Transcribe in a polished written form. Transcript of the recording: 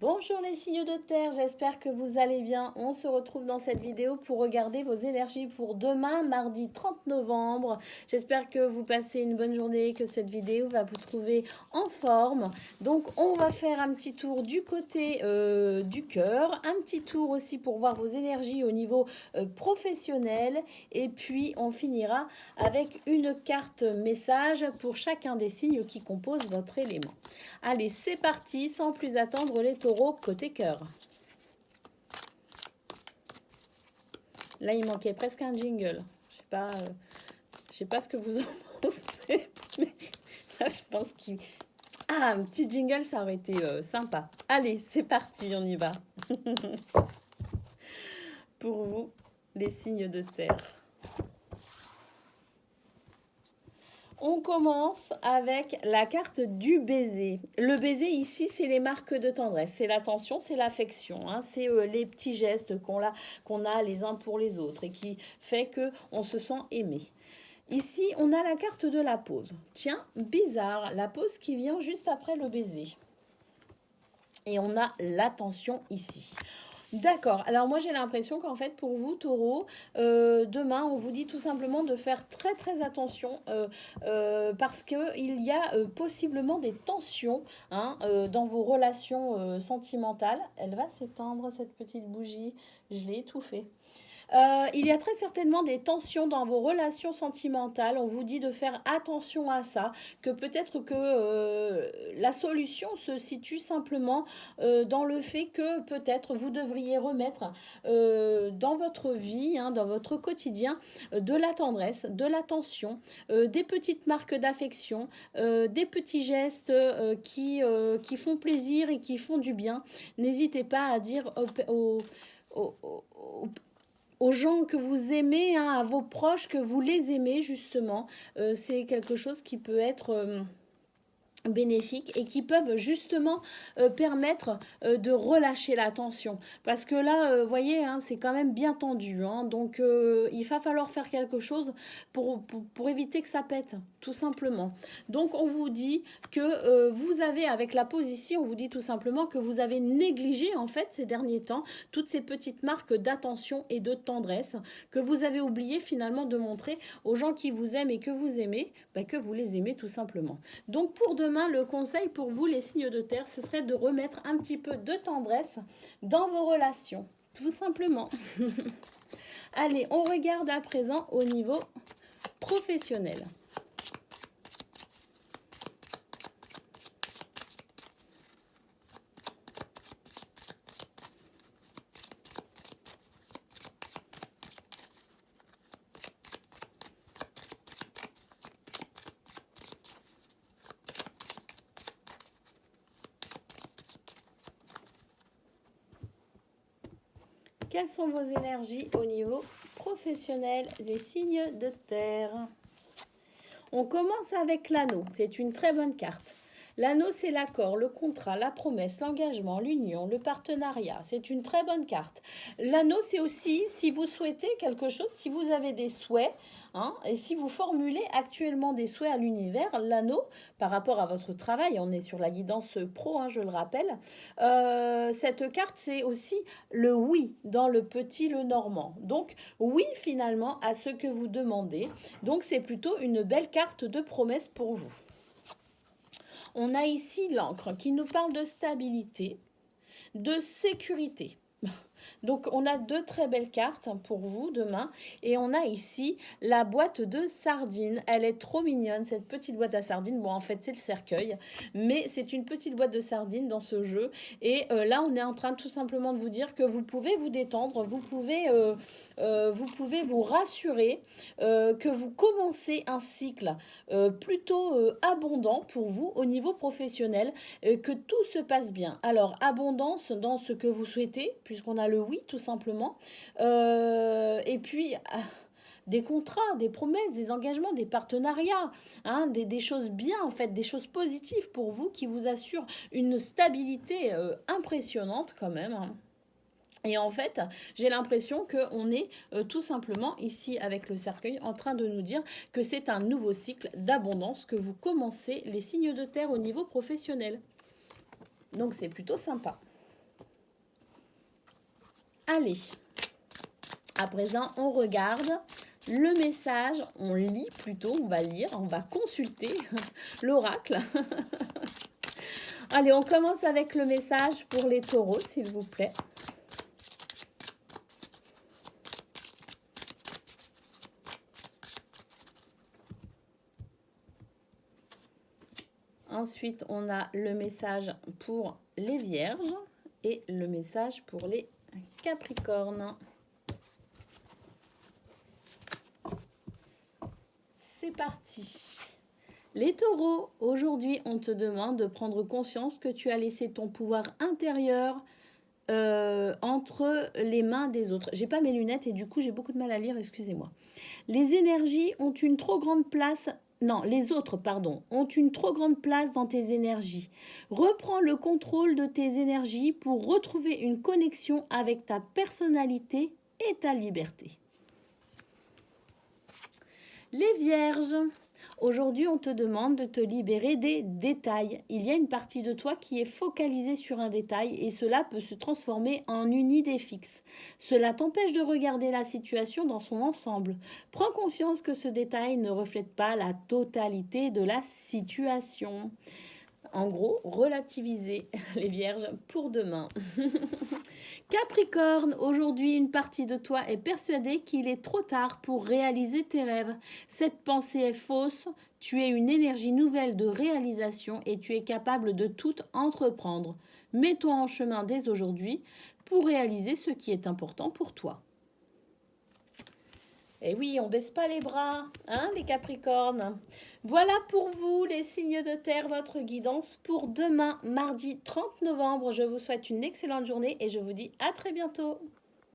Bonjour les signes de terre, j'espère que vous allez bien. On se retrouve dans cette vidéo pour regarder vos énergies pour demain, mardi 30 novembre. J'espère que vous passez une bonne journée, que cette vidéo va vous trouver en forme. Donc on va faire un petit tour du côté du cœur, un petit tour aussi pour voir vos énergies au niveau professionnel. Et puis on finira avec une carte message pour chacun des signes qui composent votre élément. Allez, c'est parti, sans plus attendre les taureaux côté cœur. Là, il manquait presque un jingle. Je sais pas ce que vous en pensez, mais là, je pense qu'il... Ah, un petit jingle, ça aurait été sympa. Allez, c'est parti, on y va. Pour vous, les signes de terre. On commence avec la carte du baiser. Le baiser ici, c'est les marques de tendresse, c'est l'attention, c'est l'affection, hein, c'est les petits gestes qu'on a les uns pour les autres et qui fait qu'on se sent aimé. Ici, on a la carte de la pause. Tiens, bizarre, la pause qui vient juste après le baiser. Et on a l'attention ici. D'accord, alors moi j'ai l'impression qu'en fait pour vous taureau, demain on vous dit tout simplement de faire très très attention parce qu'il y a possiblement des tensions hein, dans vos relations sentimentales. Elle va s'éteindre cette petite bougie, je l'ai étouffée. Il y a très certainement des tensions dans vos relations sentimentales. On vous dit de faire attention à ça, que peut-être que la solution se situe simplement dans le fait que peut-être vous devriez remettre dans votre vie, hein, dans votre quotidien, de la tendresse, de l'attention, des petites marques d'affection, des petits gestes qui font plaisir et qui font du bien. N'hésitez pas à dire aux gens que vous aimez, hein, à vos proches que vous les aimez justement. C'est quelque chose qui peut être bénéfiques et qui peuvent justement permettre de relâcher la tension parce que là voyez hein, c'est quand même bien tendu hein, donc il va falloir faire quelque chose pour éviter que ça pète tout simplement. Donc on vous dit que vous avez avec la pause ici, on vous dit tout simplement que vous avez négligé en fait ces derniers temps toutes ces petites marques d'attention et de tendresse que vous avez oublié finalement de montrer aux gens qui vous aiment et que vous aimez, bah, que vous les aimez tout simplement. Donc pour demain, le conseil pour vous, les signes de terre, ce serait de remettre un petit peu de tendresse dans vos relations, tout simplement. Allez, on regarde à présent au niveau professionnel. Quelles sont vos énergies au niveau professionnel, les signes de terre? On commence avec l'anneau, c'est une très bonne carte. L'anneau, c'est l'accord, le contrat, la promesse, l'engagement, l'union, le partenariat. C'est une très bonne carte. L'anneau, c'est aussi si vous souhaitez quelque chose, si vous avez des souhaits, hein, et si vous formulez actuellement des souhaits à l'univers, l'anneau, par rapport à votre travail, on est sur la guidance pro, hein, je le rappelle, cette carte, c'est aussi le oui dans le petit, le normand. Donc, oui, finalement, à ce que vous demandez. Donc, c'est plutôt une belle carte de promesse pour vous. On a ici l'encre qui nous parle de stabilité, de sécurité. Donc, on a deux très belles cartes pour vous demain. Et on a ici la boîte de sardines. Elle est trop mignonne, cette petite boîte à sardines. Bon, en fait, c'est le cercueil. Mais c'est une petite boîte de sardines dans ce jeu. Et là, on est en train tout simplement de vous dire que vous pouvez vous détendre. Vous pouvez vous rassurer que vous commencez un cycle plutôt abondant pour vous au niveau professionnel. Que tout se passe bien. Alors, abondance dans ce que vous souhaitez, puisqu'on a le oui, tout simplement. Et puis, des contrats, des promesses, des engagements, des partenariats, hein, des choses bien, en fait, des choses positives pour vous qui vous assurent une stabilité impressionnante quand même. Hein. Et en fait, j'ai l'impression qu'on est tout simplement ici avec le cercueil en train de nous dire que c'est un nouveau cycle d'abondance que vous commencez les signes de terre au niveau professionnel. Donc c'est plutôt sympa. Allez, à présent, on regarde le message, on lit plutôt, on va lire, on va consulter l'oracle. Allez, on commence avec le message pour les taureaux, s'il vous plaît. Ensuite, on a le message pour les vierges et le message pour les capricornes. C'est parti. Les taureaux, aujourd'hui, on te demande de prendre conscience que tu as laissé ton pouvoir intérieur entre les mains des autres. J'ai pas mes lunettes et du coup, j'ai beaucoup de mal à lire, excusez-moi. Les énergies ont une trop grande place. Non, les autres, pardon, ont une trop grande place dans tes énergies. Reprends le contrôle de tes énergies pour retrouver une connexion avec ta personnalité et ta liberté. Les vierges, aujourd'hui on te demande de te libérer des détails. Il y a une partie de toi qui est focalisée sur un détail et cela peut se transformer en une idée fixe. Cela t'empêche de regarder la situation dans son ensemble. Prends conscience que ce détail ne reflète pas la totalité de la situation. En gros, relativiser les vierges pour demain. Capricorne, aujourd'hui, une partie de toi est persuadée qu'il est trop tard pour réaliser tes rêves. Cette pensée est fausse. Tu es une énergie nouvelle de réalisation et tu es capable de tout entreprendre. Mets-toi en chemin dès aujourd'hui pour réaliser ce qui est important pour toi. Et oui, on baisse pas les bras, hein, les Capricornes. Voilà pour vous, les signes de terre, votre guidance pour demain, mardi 30 novembre. Je vous souhaite une excellente journée et je vous dis à très bientôt.